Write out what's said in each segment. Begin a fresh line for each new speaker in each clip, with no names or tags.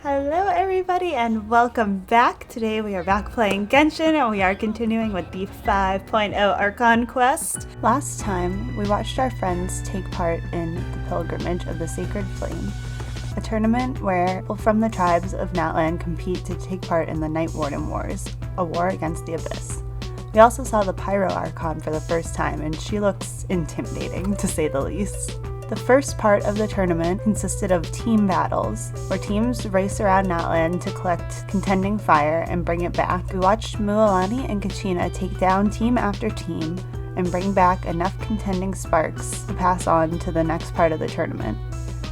Hello everybody and welcome back. Today we are back playing Genshin and we are continuing with the 5.0 Archon quest. Last time we watched our friends take part in the Pilgrimage of the Sacred Flame, a tournament where people from the tribes of Natlan compete to take part in the Night Warden Wars, a war against the Abyss. We also saw the Pyro Archon for the first time and she looks intimidating to say the least. The first part of the tournament consisted of team battles, where teams race around Natlan to collect contending fire and bring it back. We watched Mualani and Kachina take down team after team and bring back enough contending sparks to pass on to the next part of the tournament.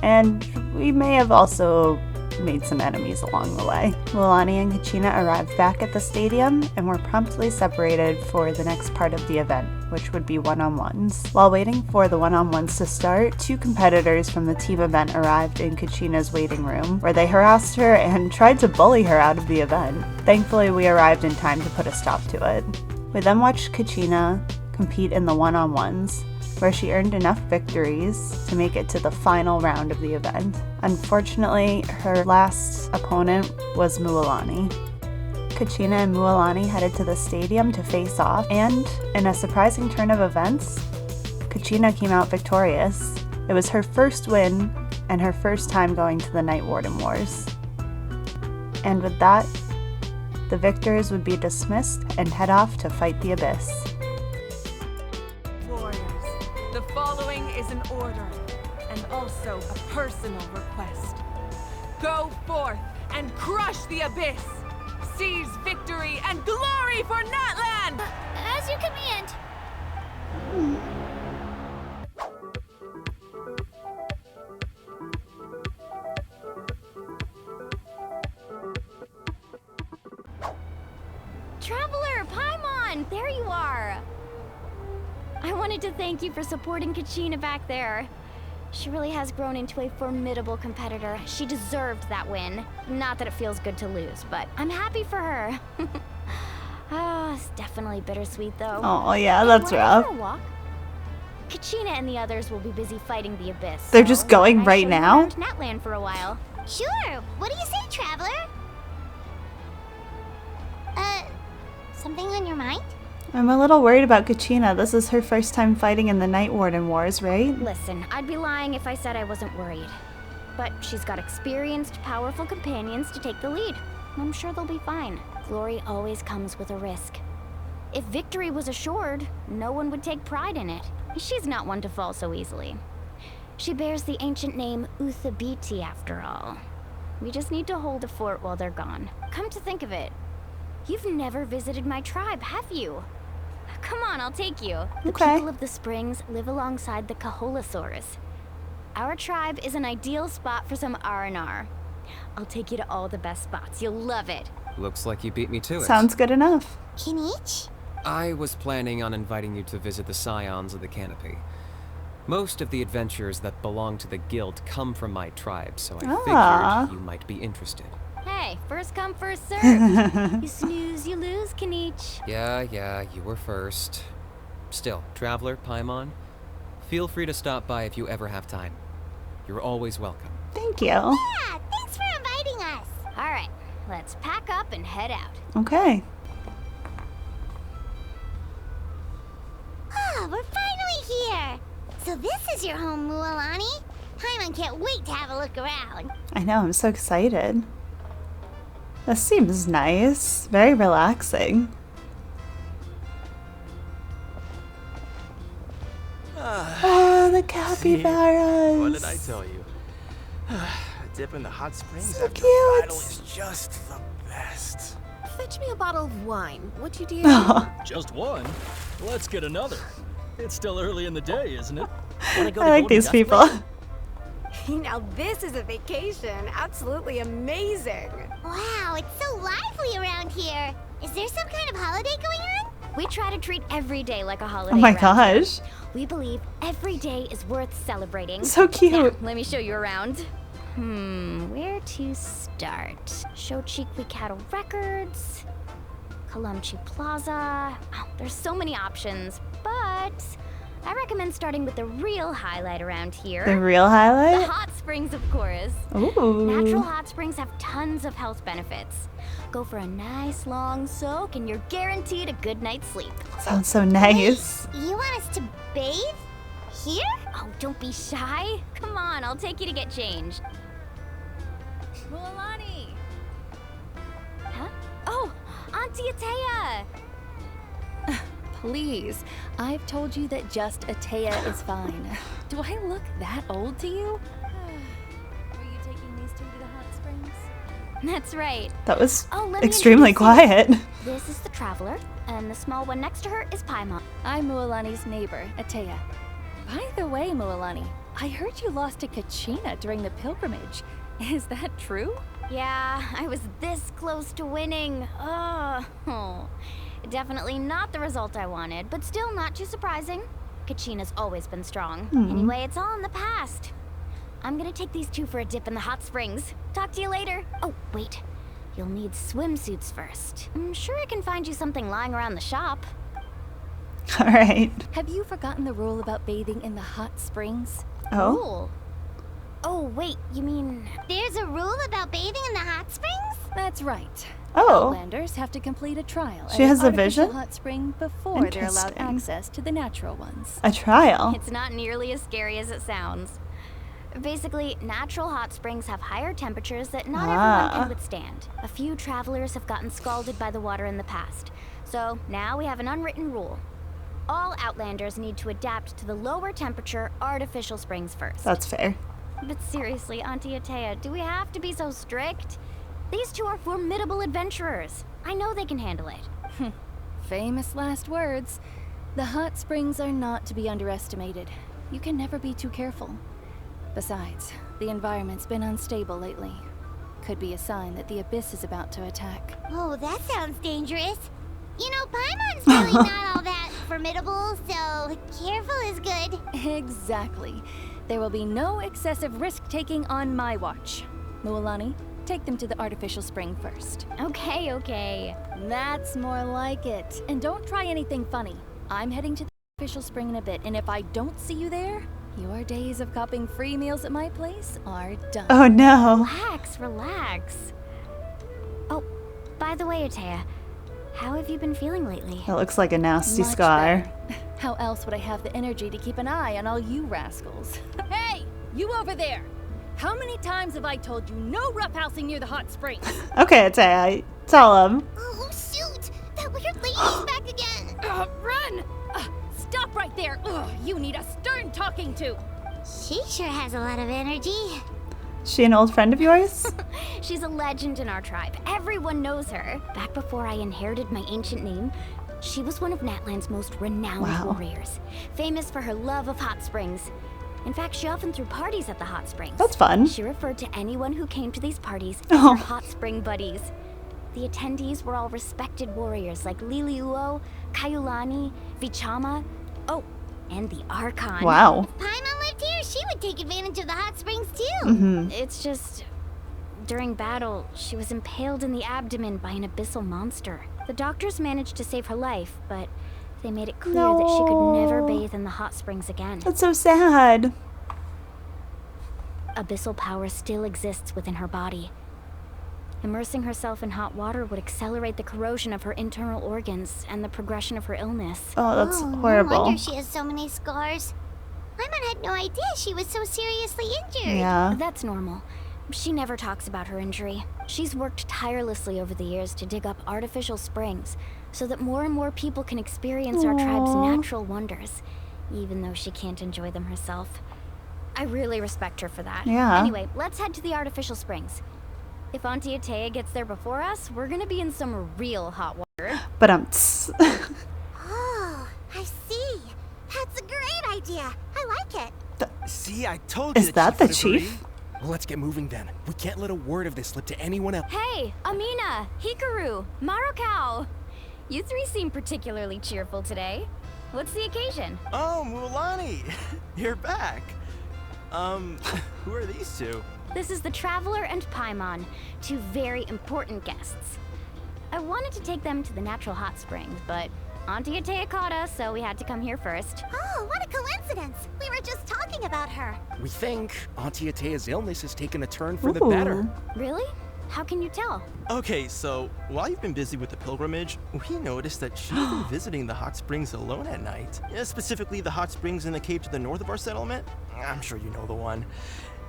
And we may have also made some enemies along the way. Mualani and Kachina arrived back at the stadium and were promptly separated for the next part of the event, which would be one-on-ones. While waiting for the one-on-ones to start, two competitors from the team event arrived in Kachina's waiting room, where they harassed her and tried to bully her out of the event. Thankfully, we arrived in time to put a stop to it. We then watched Kachina compete in the one-on-ones, where she earned enough victories to make it to the final round of the event. Unfortunately, her last opponent was Mualani. Kachina and Mualani headed to the stadium to face off, and in a surprising turn of events, Kachina came out victorious. It was her first win and her first time going to the Night Warden Wars. And with that, the victors would be dismissed and head off to fight the Abyss.
The following is an order, and also a personal request. Go forth and crush the Abyss! Seize victory and glory for Natlan!
As you command. Traveler, Paimon, there you are! I wanted to thank you for supporting Kachina back there. She really has grown into a formidable competitor. She deserved that win. Not that it feels good to lose, but I'm happy for her. It's definitely bittersweet though.
Oh yeah, that's rough.
Kachina and the others will be busy fighting the Abyss.
They're just going right now?
Natlan for a while. Sure. What do you say, Traveler? Something on your mind?
I'm a little worried about Kachina. This is her first time fighting in the Night Warden Wars, right?
Listen, I'd be lying if I said I wasn't worried. But she's got experienced, powerful companions to take the lead. I'm sure they'll be fine. Glory always comes with a risk. If victory was assured, no one would take pride in it. She's not one to fall so easily. She bears the ancient name Uthabiti after all. We just need to hold the fort while they're gone. Come to think of it, you've never visited my tribe, have you? Come on, I'll take you. The people of the springs live alongside the Kaholasaurus. Our tribe is an ideal spot for some R&R. I'll take you to all the best spots. You'll love it.
Looks like you beat me to it.
Sounds good enough.
Kinich?
I was planning on inviting you to visit the Scions of the Canopy. Most of the adventurers that belong to the guild come from my tribe, so I figured you might be interested.
Hey, first come, first serve. You snooze, you lose, Kinich.
Yeah, you were first. Still, Traveler, Paimon, feel free to stop by if you ever have time. You're always welcome.
Thank you.
Yeah, thanks for inviting us. All right, let's pack up and head out.
Okay.
Oh, we're finally here. So this is your home, Mualani. Paimon can't wait to have a look around.
I know, I'm so excited. This seems nice. Very relaxing. Oh, the capybaras.
What did I tell you? A dip in the hot springs
So
after
cute.
a battle is just the best.
Fetch me a bottle of wine, would you, dear?
Oh,
Just one? Let's get another. It's still early in the day, isn't it?
I like these people.
Now this is a vacation. Absolutely amazing.
Wow, it's so lively around here. Is there some kind of holiday going on? We try to treat every day like a holiday.
Oh my
around here.
gosh.
We believe every day is worth celebrating.
So cute.
Now, let me show you around. Where to start? Shochikwi Cattle Records, Kalamchi Plaza. Oh, there's so many options, but I recommend starting with the real highlight around here.
The real
The
highlight?
hot springs, of course.
Ooh.
Natural hot springs have tons of health benefits. Go for a nice long soak and you're guaranteed a good night's sleep.
Sounds so nice.
You want us to bathe? Here? Oh, don't be shy. Come on, I'll take you to get changed.
Mualani!
Huh? Oh, Auntie Atea!
Please, I've told you that just Atea is fine. Do I look that old to you? Were you taking these two to the hot springs?
That's right.
That was
Oh, let me
extremely
introduce you.
quiet.
This is the Traveler, and the small one next to her is Paimon.
I'm Mualani's neighbor, Atea. By the way, Mualani, I heard you lost to Kachina during the pilgrimage. Is that true?
Yeah, I was this close to winning. Oh. Definitely not the result I wanted, but still not too surprising. Kachina's always been strong. Anyway, it's all in the past. I'm gonna take these two for a dip in the hot springs. Talk to you later. Oh, wait. You'll need swimsuits first. I'm sure I can find you something lying around the shop.
All right.
Have you forgotten the rule about bathing in the hot springs?
Oh.
Rule? Oh, wait, you mean...
There's a rule about bathing in the hot springs?
That's right.
Oh.
Outlanders have to complete a trial
She
at
has
an
a
artificial
vision?
hot spring before they're allowed
Interesting.
access to the natural ones.
A trial.
It's not nearly as scary as it sounds. Basically, natural hot springs have higher temperatures that not everyone can withstand. A few travelers have gotten scalded by the water in the past. So now we have an unwritten rule. All Outlanders need to adapt to the lower temperature artificial springs first.
That's fair.
But seriously, Auntie Atea, do we have to be so strict? These two are formidable adventurers. I know they can handle it.
Famous last words. The hot springs are not to be underestimated. You can never be too careful. Besides, the environment's been unstable lately. Could be a sign that the abyss is about to attack.
Oh, that sounds dangerous. You know, Paimon's really not all that formidable, so careful is good.
Exactly. There will be no excessive risk-taking on my watch. Mualani, take them to the artificial spring first.
Okay.
That's more like it. And don't try anything funny. I'm heading to the artificial spring in a bit, and if I don't see you there, your days of copping free meals at my place are done.
Oh no.
Relax. Oh, by the way, Atea, how have you been feeling lately?
That looks like a nasty
Much
scar.
better. How else would I have the energy to keep an eye on all you rascals? Hey, you over there! How many times have I told you no roughhousing near the hot springs?
Okay, Atea, tell him.
Oh, shoot! That weird lady's back again!
Run! Stop right there! Ugh, you need a stern talking to!
She sure has a lot of energy.
She an old friend of yours?
She's a legend in our tribe. Everyone knows her. Back before I inherited my ancient name, she was one of Natland's most renowned warriors, famous for her love of hot springs. In fact, she often threw parties at the hot springs.
That's fun.
She referred to anyone who came to these parties as her hot spring buddies. The attendees were all respected warriors like Liliuo, Kaiulani, Vichama, and the Archon.
Wow.
If Paimon lived here, she would take advantage of the hot springs too.
It's just... During battle, she was impaled in the abdomen by an abyssal monster. The doctors managed to save her life, but they made it clear that she could never bathe in the hot springs again.
That's so sad.
Abyssal power still exists within her body. Immersing herself in hot water would accelerate the corrosion of her internal organs and the progression of her illness.
Oh, that's
No
horrible.
wonder she has so many scars. Paimon had no idea she was so seriously injured.
Yeah.
That's normal. She never talks about her injury. She's worked tirelessly over the years to dig up artificial springs so that more and more people can experience our tribe's natural wonders, even though she can't enjoy them herself. I really respect her for that.
Yeah.
Anyway, let's head to the artificial springs. If Auntie Atea gets there before us, we're gonna be in some real hot water.
But
Oh, I see. That's a great idea. I like it.
See, I told you.
Is that the
would agree.
chief?
Well, let's get moving then. We can't let a word of this slip to anyone else.
Hey, Amina, Hikaru, Marukao. You three seem particularly cheerful today. What's the occasion?
Oh, Mualani, you're back. Who are these two?
This is the Traveler and Paimon, two very important guests. I wanted to take them to the natural hot springs, but Auntie Atea caught us, so we had to come here first.
Oh, what a coincidence. We were just talking about her.
We think Auntie Atea's illness has taken a turn for the better.
Really? How can you tell?
Okay, so while you've been busy with the pilgrimage, we noticed that she's been visiting the hot springs alone at night. Yeah, specifically the hot springs in the cave to the north of our settlement. I'm sure you know the one.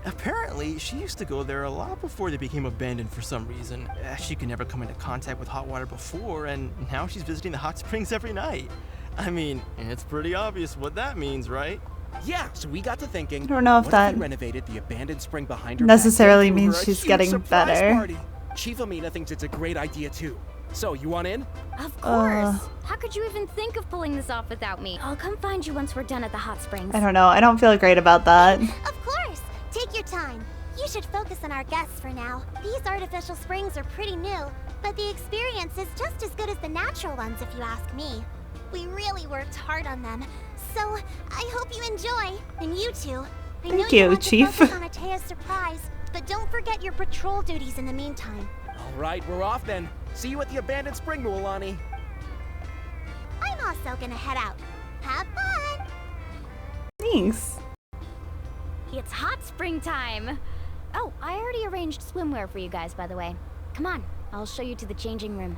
Apparently, she used to go there a lot before they became abandoned for some reason. She could never come into contact with hot water before, and now she's visiting the hot springs every night. I mean, it's pretty obvious what that means, right?
Yeah, so we got to thinking,
I don't know if
what
that
if we renovated the abandoned spring behind her
necessarily
back then,
means
threw her a
she's
huge
getting
surprise
better.
Party. Chief Amina thinks it's a great idea too. So, you want in?
Of course. How could you even think of pulling this off without me? I'll come find you once we're done at the hot springs.
I don't know. I don't feel great about that.
Of course. Take your time. You should focus on our guests for now. These artificial springs are pretty new, but the experience is just as good as the natural ones if you ask me. We really worked hard on them, so I hope you enjoy. And you two. I know
Thank you,
want
Chief.
to focus on Atea's surprise, but don't forget your patrol duties in the meantime.
All right, we're off then. See you at the abandoned spring, Mualani.
I'm also gonna head out. Have fun!
Thanks.
It's hot spring time. Oh, I already arranged swimwear for you guys, by the way. Come on, I'll show you to the changing room.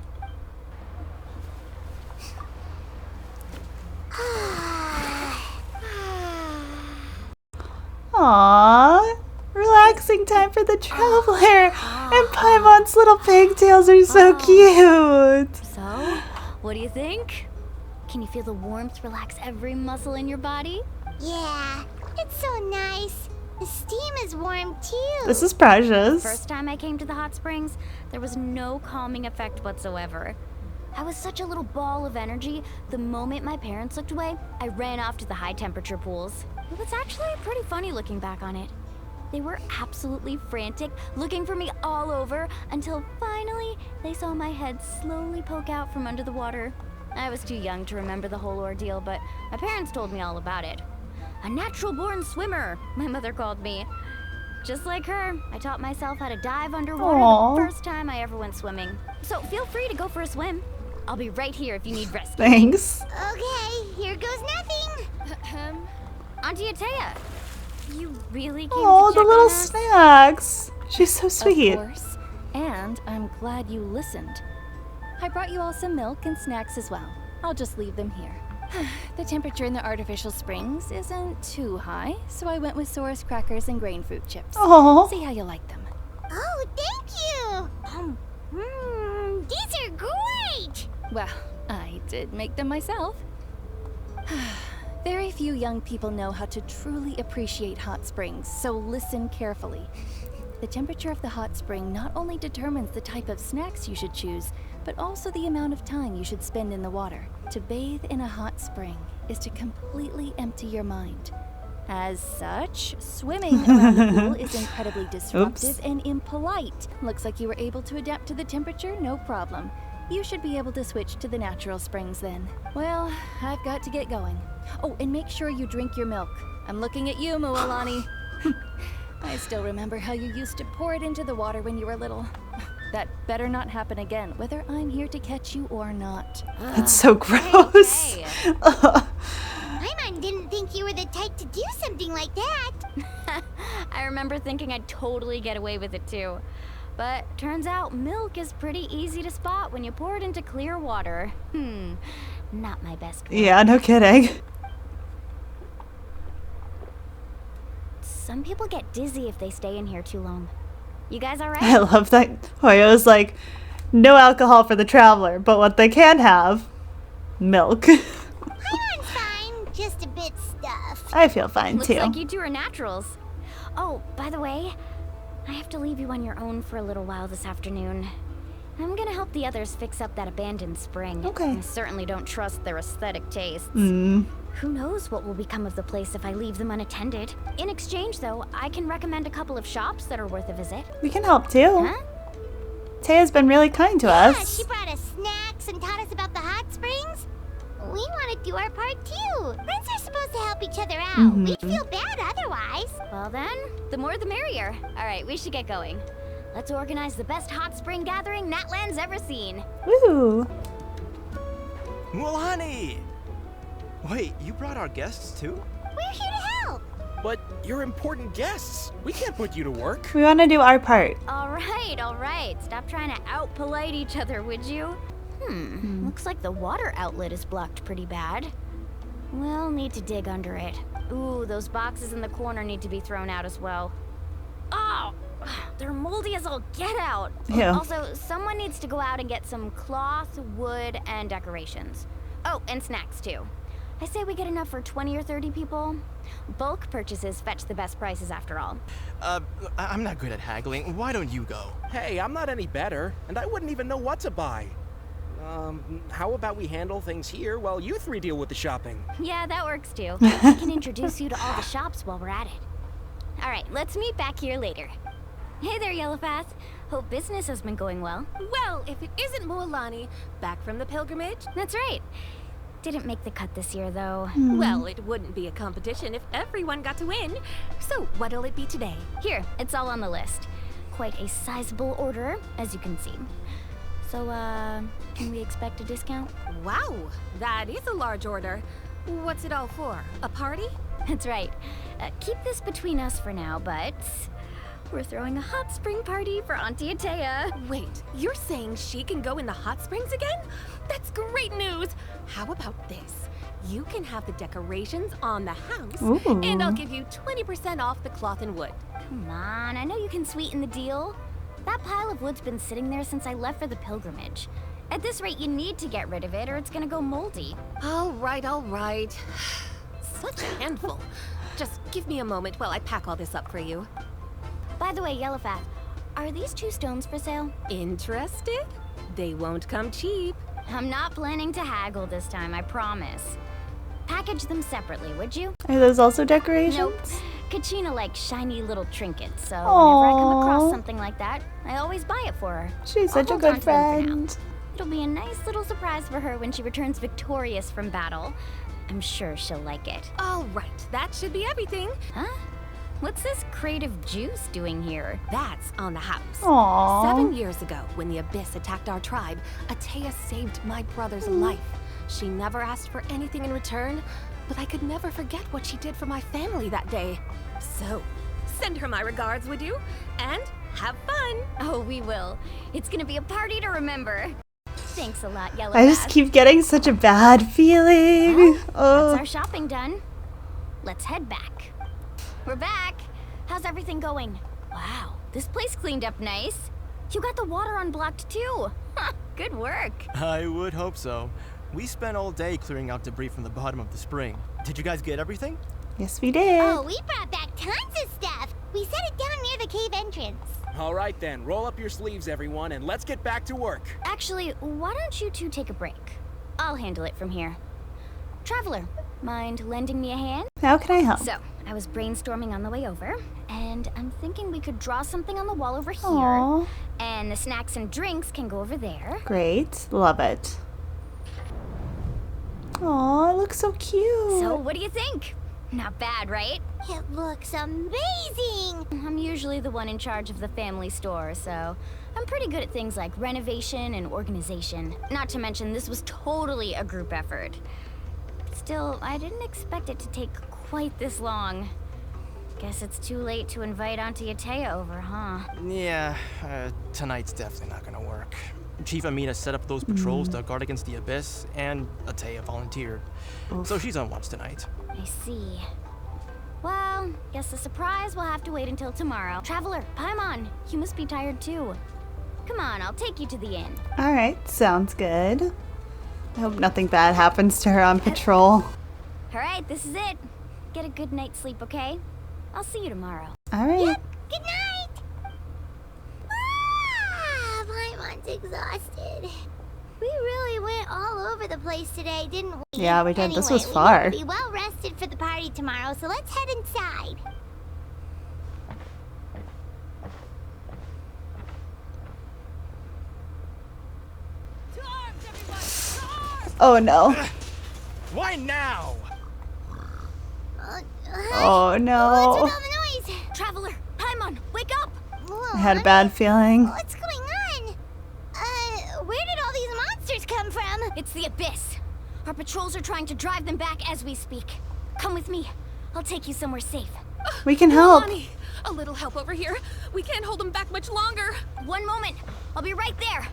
Aww. Relaxing time for the traveler. And Paimon's little pigtails are so cute.
So, what do you think? Can you feel the warmth relax every muscle in your body?
Yeah, it's so nice. The steam is warm too.
This is precious.
First time I came to the hot springs, there was no calming effect whatsoever. I was such a little ball of energy, the moment my parents looked away, I ran off to the high temperature pools. It was actually pretty funny looking back on it. They were absolutely frantic, looking for me all over, until finally they saw my head slowly poke out from under the water. I was too young to remember the whole ordeal, but my parents told me all about it. A natural-born swimmer, my mother called me. Just like her, I taught myself how to dive underwater the first time I ever went swimming. So feel free to go for a swim. I'll be right here if you need rescue.
Thanks.
Okay, here goes nothing.
Auntie Atea, you really came
Oh,
to
the
check
little
on us?
snacks. She's so sweet.
Of course. And I'm glad you listened. I brought you all some milk and snacks as well. I'll just leave them here. The temperature in the artificial springs isn't too high, so I went with Saurus crackers and grain fruit chips.
Aw.
See how you like them.
Oh, thank you. These are great.
Well, I did make them myself. Very few young people know how to truly appreciate hot springs, so listen carefully. The temperature of the hot spring not only determines the type of snacks you should choose, but also the amount of time you should spend in the water. To bathe in a hot spring is to completely empty your mind. As such, swimming around the pool is incredibly disruptive and impolite. Looks like you were able to adapt to the temperature, no problem. You should be able to switch to the natural springs then. Well, I've got to get going. Oh, and make sure you drink your milk. I'm looking at you, Mualani. I still remember how you used to pour it into the water when you were little. That better not happen again, whether I'm here to catch you or not.
That's so gross.
Hey.
Paimon didn't think you were the type to do something like that.
I remember thinking I'd totally get away with it too. But turns out milk is pretty easy to spot when you pour it into clear water. Not my best work.
Yeah, no kidding.
Some people get dizzy if they stay in here too long. You guys alright?
I love that Hoyo's like, no alcohol for the traveler, but what they can have, milk.
Paimon's fine, just a bit stuffed.
I feel fine
Looks
too.
like you two are naturals. Oh, by the way, I have to leave you on your own for a little while this afternoon. I'm gonna help the others fix up that abandoned spring.
Okay.
I certainly don't trust their aesthetic tastes. Who knows what will become of the place if I leave them unattended. In exchange, though, I can recommend a couple of shops that are worth a visit.
We can help too.
Huh?
Taya's been really kind to
Yeah,
us.
she brought us snacks and taught us about the hot springs. We want to do our part too. Friends are supposed to help each other out. We'd feel bad otherwise.
Well then, the more the merrier. All right, we should get going. Let's organize the best hot spring gathering Natland's ever seen.
Woo!
Mualani! Wait, you brought our guests too?
We're here to help.
But you're important guests. We can't put you to work.
We want to do our part.
All right. Stop trying to out-polite each other, would you? Looks like the water outlet is blocked pretty bad. We'll need to dig under it. Ooh, those boxes in the corner need to be thrown out as well. Oh, they're moldy as all get out.
Ew.
Also, someone needs to go out and get some cloth, wood, and decorations. Oh, and snacks too. I say we get enough for 20 or 30 people. Bulk purchases fetch the best prices after all.
I'm not good at haggling. Why don't you go?
Hey, I'm not any better, and I wouldn't even know what to buy. How about we handle things here while you three deal with the shopping?
Yeah, that works too. I can introduce you to all the shops while we're at it. All right, let's meet back here later. Hey there, Yellowpath. Hope business has been going well.
Well, if it isn't Mualani, back from the pilgrimage.
That's right. Didn't make the cut this year, though.
Well, it wouldn't be a competition if everyone got to win. So, what'll it be today?
Here, it's all on the list. Quite a sizable order, as you can see. So, can we expect a discount?
Wow, that is a large order. What's it all for? A party?
That's right. Keep this between us for now, but we're throwing a hot spring party for Auntie Atea.
Wait, you're saying she can go in the hot springs again? That's great news! How about this? You can have the decorations on the house,
Ooh.
and I'll give you 20% off the cloth and wood.
Come on, I know you can sweeten the deal. That pile of wood's been sitting there since I left for the pilgrimage. At this rate, you need to get rid of it or it's gonna go moldy.
All right. Such a handful. Just give me a moment while I pack all this up for you.
By the way, Yellowpath, are these 2 stones for sale?
Interested? They won't come cheap.
I'm not planning to haggle this time, I promise. Package them separately, would you?
Are those also decorations?
Nope. Kachina likes shiny little trinkets, so whenever I come across something like that, I always buy it for her.
She's
I'll
such a
hold on
good
to them for now.
friend.
It'll be a nice little surprise for her when she returns victorious from battle. I'm sure she'll like it.
All right, that should be everything.
Huh? What's this creative juice doing here?
That's on the house.
Aww.
7 years ago, when the Abyss attacked our tribe, Atea saved my brother's life. She never asked for anything in return, but I could never forget what she did for my family that day. So, send her my regards, would you? And have fun!
Oh, we will. It's gonna be a party to remember. Thanks a lot, Yellowpath.
I just keep getting such a bad feeling.
Well, that's our shopping done. Let's head back. We're back. How's everything going? Wow, this place cleaned up nice. You got the water unblocked too. Good work.
I would hope so. We spent all day clearing out debris from the bottom of the spring. Did you guys get everything?
Yes, we did.
Oh, we brought back tons of stuff. We set it down near the cave entrance.
All right then, roll up your sleeves, everyone, and let's get back to work.
Actually, why don't you two take a break? I'll handle it from here. Traveler, mind lending me a hand?
How can I help?
So, I was brainstorming on the way over, and I'm thinking we could draw something on the wall over here,
Aww.
and the snacks and drinks can go over there.
Great. Love it. Aw, it looks so cute.
So, what do you think? Not bad, right?
It looks amazing.
I'm usually the one in charge of the family store, so I'm pretty good at things like renovation and organization. Not to mention, this was totally a group effort. Still, I didn't expect it to take quite this long. Guess it's too late to invite Auntie Atea over, huh?
Yeah, tonight's definitely not gonna work. Chief Amina set up those patrols to guard against the Abyss, and Atea volunteered. So she's on watch tonight.
I see. Well, guess the surprise will have to wait until tomorrow. Traveler, Paimon, you must be tired too. Come on, I'll take you to the inn.
All right, sounds good. I hope nothing bad happens to her on patrol.
All right, this is it. Get a good night's sleep, okay? I'll see you tomorrow.
All right.
Yep, good night. Paimon's exhausted. We really went all over the place today, didn't we?
Yeah, we did. This was
Anyway,
far.
We need to be well rested for the party tomorrow, so let's head inside.
To arms, everyone! To arms!
Oh no.
Why now?
Oh
What's
no.
with all the noise?
Traveler, Paimon, wake up!
Whoa,
I had a bad feeling.
What's going on? Where did all these monsters come from?
It's the Abyss. Our patrols are trying to drive them back as we speak. Come with me. I'll take you somewhere safe.
We can help.
Mualani, a little help over here. We can't hold them back much longer.
One moment. I'll be right there.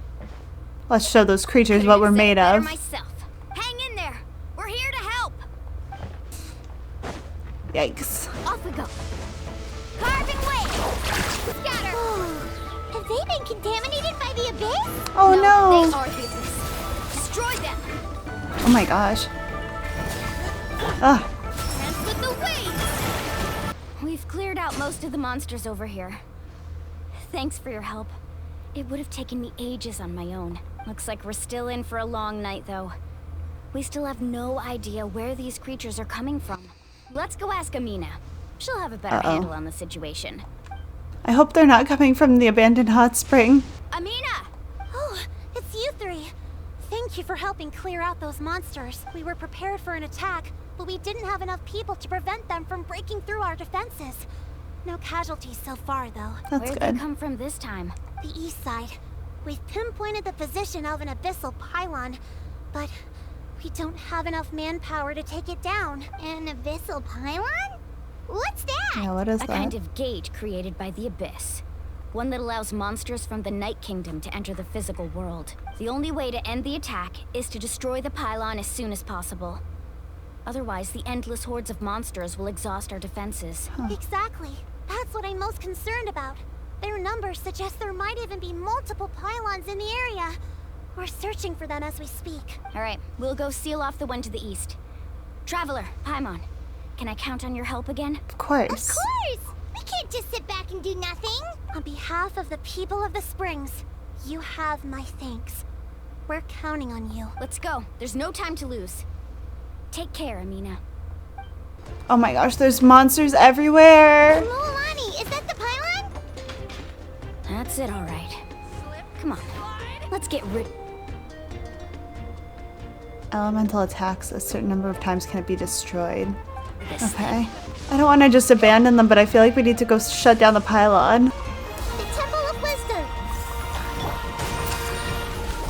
Let's show those creatures what we're made
Better
of.
myself. Hang in there. We're here to help.
Yikes.
Off we go. Carving way. Scatter.
Have they been contaminated by the abyss?
Oh
They
no.
are the abyss. Destroy them.
Oh my gosh. Ugh.
Dance with the waves. We've cleared out most of the monsters over here. Thanks for your help. It would have taken me ages on my own. Looks like we're still in for a long night, though. We still have no idea where these creatures are coming from. Let's go ask Amina. She'll have a better handle on the situation.
I hope they're not coming from the abandoned hot spring.
Amina!
Oh, it's you three. Thank you for helping clear out those monsters. We were prepared for an attack, but we didn't have enough people to prevent them from breaking through our defenses. No casualties so far, though.
That's
Where'd
good.
they come from this time?
The east side. We've pinpointed the position of an abyssal pylon, but we don't have enough manpower to take it down. An abyssal pylon? What's that?
Yeah, what is
A
that?
kind of gate created by the Abyss. One that allows monsters from the Night Kingdom to enter the physical world. The only way to end the attack is to destroy the pylon as soon as possible. Otherwise, the endless hordes of monsters will exhaust our defenses.
Exactly. That's what I'm most concerned about. Their numbers suggest there might even be multiple pylons in the area. We're searching for them as we speak.
All right, we'll go seal off the one to the east. Traveler, Paimon, can I count on your help again?
Of course.
Of course! We can't just sit back and do nothing! On behalf of the people of the Springs, you have my thanks. We're counting on you.
Let's go. There's no time to lose. Take care, Amina.
Oh my gosh, there's monsters everywhere.
Mualani, is that the pylon?
That's it, all right. Come on, let's get rid.
Elemental attacks a certain number of times can it be destroyed. Okay. I don't want to just abandon them, but I feel like we need to go shut down the pylon.
The Temple of Wisdom!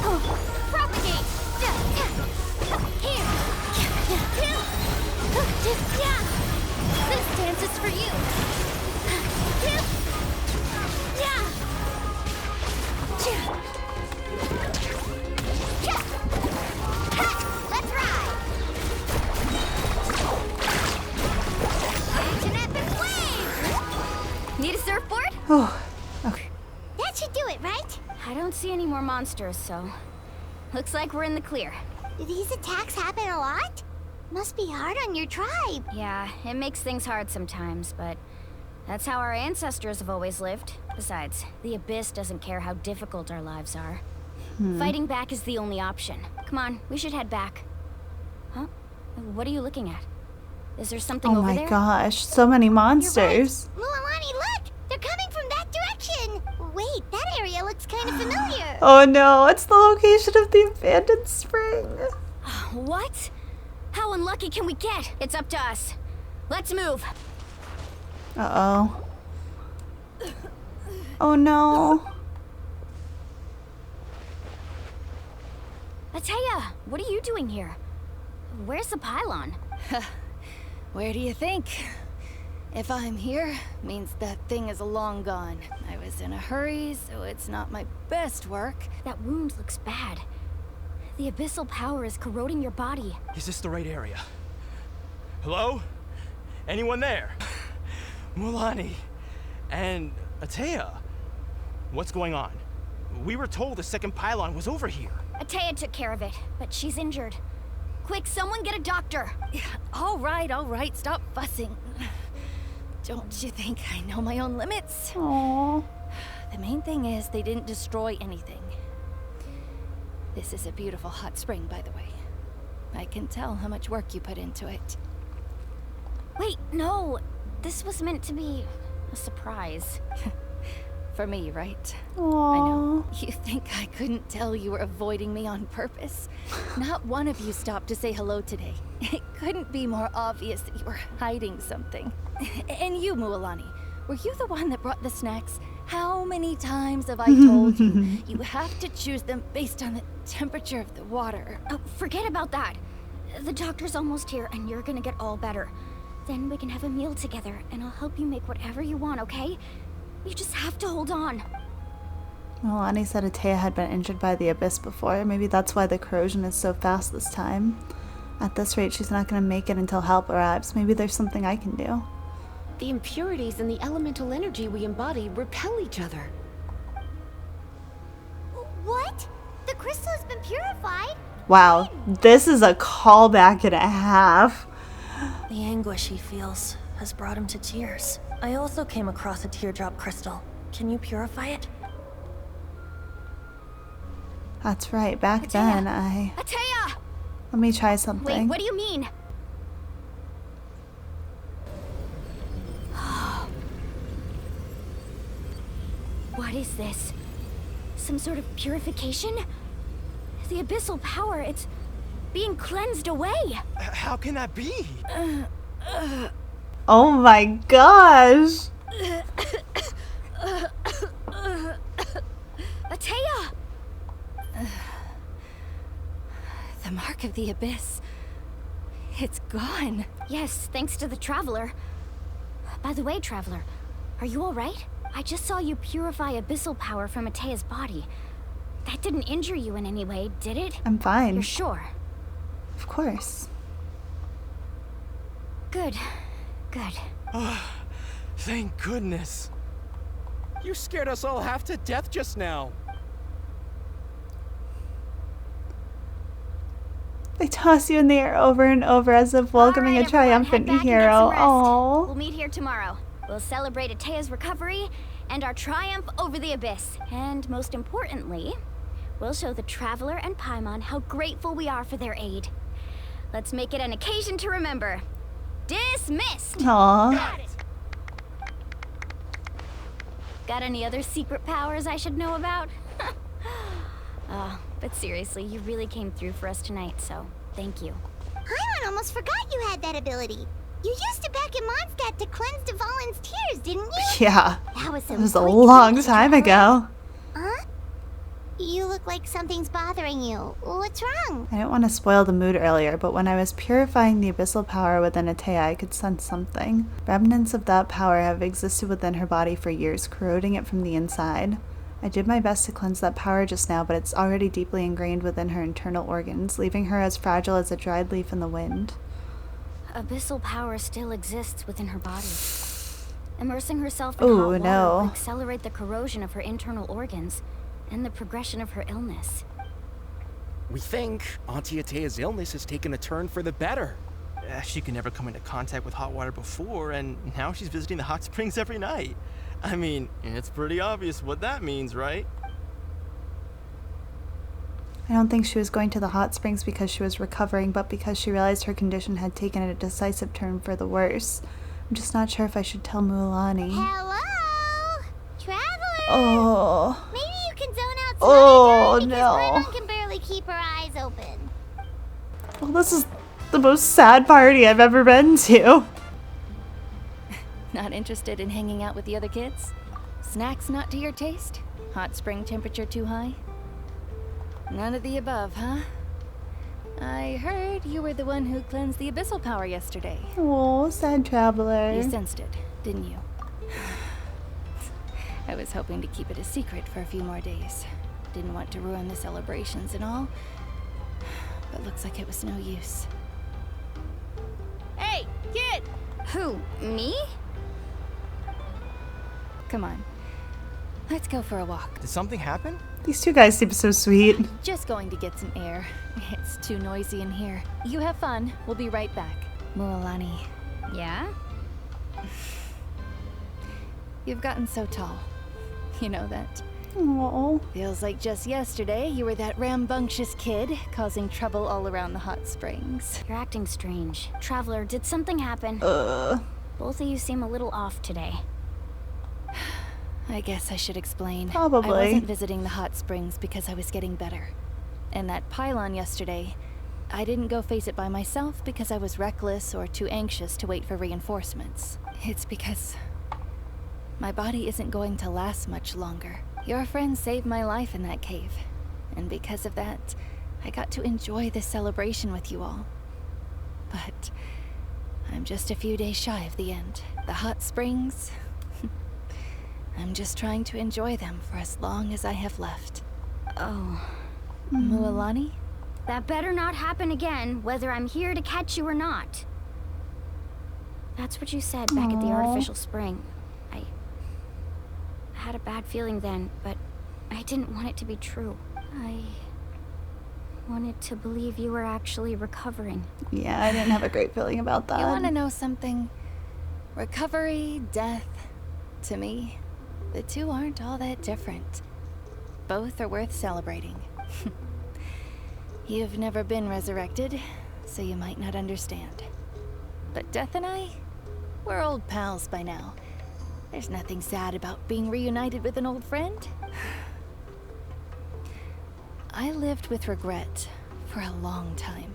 Oh, propagate! Here! This dance is for you!
Let's ride! Action epic wave!
Need a surfboard?
Oh, okay.
That should do it, right?
I don't see any more monsters, so... Looks like we're in the clear.
Do these attacks happen a lot? Must be hard on your tribe.
Yeah, it makes things hard sometimes, but... That's how our ancestors have always lived. Besides, the Abyss doesn't care how difficult our lives are. Fighting back is the only option. Come on, we should head back. Huh? What are you looking at? Is there something
Oh
over
my
there?
gosh, so many monsters.
Mualani, look! They're coming from that direction! Wait, that area looks kind of familiar.
Oh no, it's the location of the abandoned spring.
What? How unlucky can we get? It's up to us. Let's move.
Uh-oh. Oh no.
Atea, what are you doing here? Where's the pylon?
Where do you think? If I'm here, means that thing is long gone. I was in a hurry, so it's not my best work.
That wound looks bad. The abyssal power is corroding your body.
Is this the right area? Hello? Anyone there? Mualani and Atea. What's going on? We were told the second pylon was over here.
Atea took care of it, but she's injured. Quick, someone get a doctor.
All right, stop fussing. Don't you think I know my own limits?
Aww.
The main thing is they didn't destroy anything. This is a beautiful hot spring, by the way. I can tell how much work you put into it.
Wait, no. This was meant to be a surprise.
For me, right?
Aww.
I know. You think I couldn't tell you were avoiding me on purpose? Not one of you stopped to say hello today. It couldn't be more obvious that you were hiding something. And you, Mualani, were you the one that brought the snacks? How many times have I told you? You have to choose them based on the temperature of the water.
Oh, forget about that. The doctor's almost here, and you're gonna get all better. Then we can have a meal together, and I'll help you make whatever you want, okay? You just have to hold on.
Mualani said Atea had been injured by the abyss before. Maybe that's why the corrosion is so fast this time. At this rate, she's not going to make it until help arrives. Maybe there's something I can do.
The impurities and the elemental energy we embody repel each other.
What? The crystal has been purified?
Wow, this is a callback and a half.
The anguish he feels has brought him to tears. I also came across a teardrop crystal. Can you purify it?
That's right, back
Atea!
then
Atea!
Let me try something.
Wait, what do you mean? What is this? Some sort of purification? The abyssal power, it's being cleansed away.
How can that be?
Oh my gosh!
Atea!
The mark of the abyss. It's gone.
Yes, thanks to the Traveler. By the way, Traveler, are you alright? I just saw you purify abyssal power from Atea's body. That didn't injure you in any way, did it?
I'm fine.
You're sure?
Of course.
Good. Good.
Thank goodness.
You scared us all half to death just now.
They toss you in the air over and over as if welcoming
All right,
a triumphant
everyone, head back and get
hero.
some rest.
Oh.
We'll meet here tomorrow. We'll celebrate Atea's recovery and our triumph over the abyss. And most importantly, we'll show the Traveler and Paimon how grateful we are for their aid. Let's make it an occasion to remember. Dismissed!
Aw.
Got any other secret powers I should know about? But seriously, you really came through for us tonight, so thank you.
Paimon almost forgot you had that ability. You used it back in Mondstadt to cleanse Dvalin's tears, didn't you?
Yeah.
That was
It was a long time ago.
Huh? You look like something's bothering you. What's wrong?
I didn't want to spoil the mood earlier, but when I was purifying the abyssal power within Atea, I could sense something. Remnants of that power have existed within her body for years, corroding it from the inside. I did my best to cleanse that power just now, but it's already deeply ingrained within her internal organs, leaving her as fragile as a dried leaf in the wind.
Abyssal power still exists within her body. Immersing herself in
Ooh,
hot water
no.
will accelerate the corrosion of her internal organs and the progression of her illness.
We think Auntie Atea's illness has taken a turn for the better.
She could never come into contact with hot water before, and now she's visiting the hot springs every night. I mean, it's pretty obvious what that means, right?
I don't think she was going to the hot springs because she was recovering, but because she realized her condition had taken a decisive turn for the worse. I'm just not sure if I should tell Mualani.
Hello? Traveler?
Oh.
Maybe you can zone out some
Oh,
other time because
no.
Paimon can barely keep her eyes open.
Well, this is the most sad party I've ever been to.
Not interested in hanging out with the other kids? Snacks not to your taste? Hot spring temperature too high? None of the above, huh? I heard you were the one who cleansed the abyssal power yesterday.
Oh, sad traveler.
You sensed it, didn't you? I was hoping to keep it a secret for a few more days. Didn't want to ruin the celebrations and all, but looks like it was no use.
Hey, kid! Who, me?
Come on, let's go for a walk.
Did something happen?
These two guys seem so sweet.
Just going to get some air. It's too noisy in here. You have fun. We'll be right back. Mualani,
Yeah?
you've gotten so tall. You know that.
Oh.
Feels like just yesterday you were that rambunctious kid causing trouble all around the hot springs.
You're acting strange. Traveler, did something happen? Both of you seem a little off today.
I guess I should explain.
Probably.
I wasn't visiting the hot springs because I was getting better. And that pylon yesterday, I didn't go face it by myself because I was reckless or too anxious to wait for reinforcements. It's because my body isn't going to last much longer. Your friend saved my life in that cave. And because of that, I got to enjoy this celebration with you all. but I'm just a few days shy of the end. The hot springs, I'm just trying to enjoy them for as long as I have left.
Oh.
Mualani?
That better not happen again, whether I'm here to catch you or not. That's what you said back at the artificial spring. I had a bad feeling then, but I didn't want it to be true. I wanted to believe you were actually recovering.
Yeah, I didn't have a great feeling about that.
You want to know something? Recovery, death, to me, the two aren't all that different. Both are worth celebrating. You've never been resurrected, so you might not understand. But Death and I, we're old pals by now. There's nothing sad about being reunited with an old friend. I lived with regret for a long time.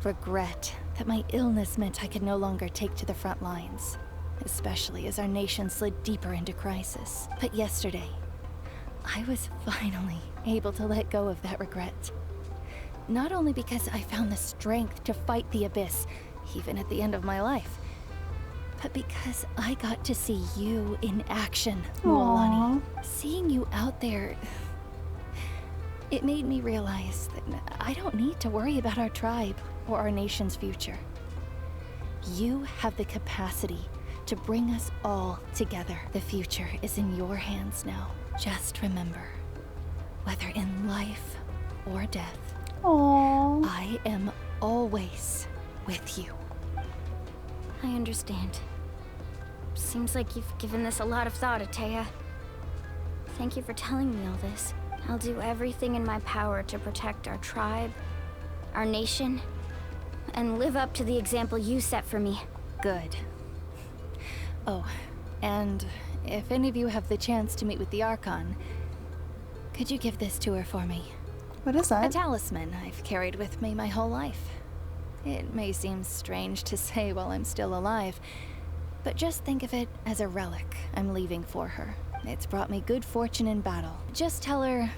Regret that my illness meant I could no longer take to the front lines, especially as our nation slid deeper into crisis. But yesterday, I was finally able to let go of that regret. Not only because I found the strength to fight the abyss, even at the end of my life, but because I got to see you in action, Mualani. Seeing you out there, it made me realize that I don't need to worry about our tribe or our nation's future. You have the capacity to bring us all together. The future is in your hands now. Just remember, whether in life or death, I am always with you.
I understand. Seems like you've given this a lot of thought, Atea. Thank you for telling me all this. I'll do everything in my power to protect our tribe, our nation, and live up to the example you set for me.
Good. Oh, and if any of you have the chance to meet with the Archon, could you give this to her for me?
What is that?
A talisman I've carried with me my whole life. It may seem strange to say while I'm still alive, but just think of it as a relic I'm leaving for her. It's brought me good fortune in battle. Just tell her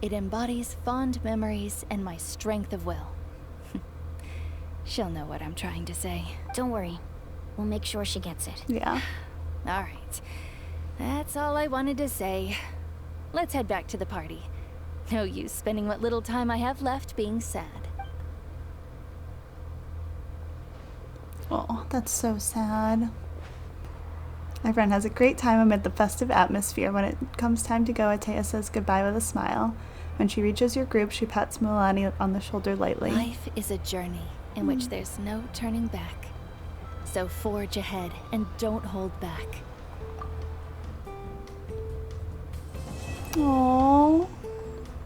it embodies fond memories and my strength of will. She'll know what I'm trying to say.
Don't worry. We'll make sure she gets it.
Yeah.
All right. That's all I wanted to say. Let's head back to the party. No use spending what little time I have left being sad.
Oh, that's so sad. Everyone has a great time amid the festive atmosphere. When it comes time to go, Atea says goodbye with a smile. When she reaches your group, she pats Mualani on the shoulder lightly.
Life is a journey in which there's no turning back. So forge ahead and don't hold back.
Aww.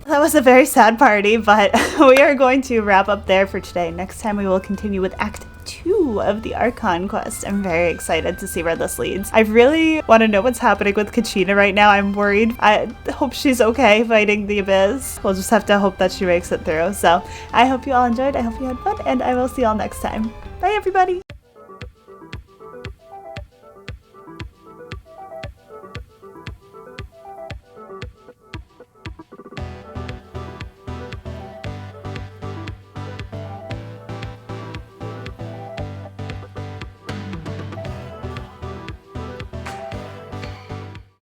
That was a very sad party, but we are going to wrap up there for today. Next time we will continue with Act 2 of the Archon quest. I'm very excited to see where this leads. I really want to know what's happening with Kachina right now. I'm worried. I hope she's okay fighting the abyss. We'll just have to hope that she makes it through. So I hope you all enjoyed. I hope you had fun, and I will see you all next time. Bye, everybody!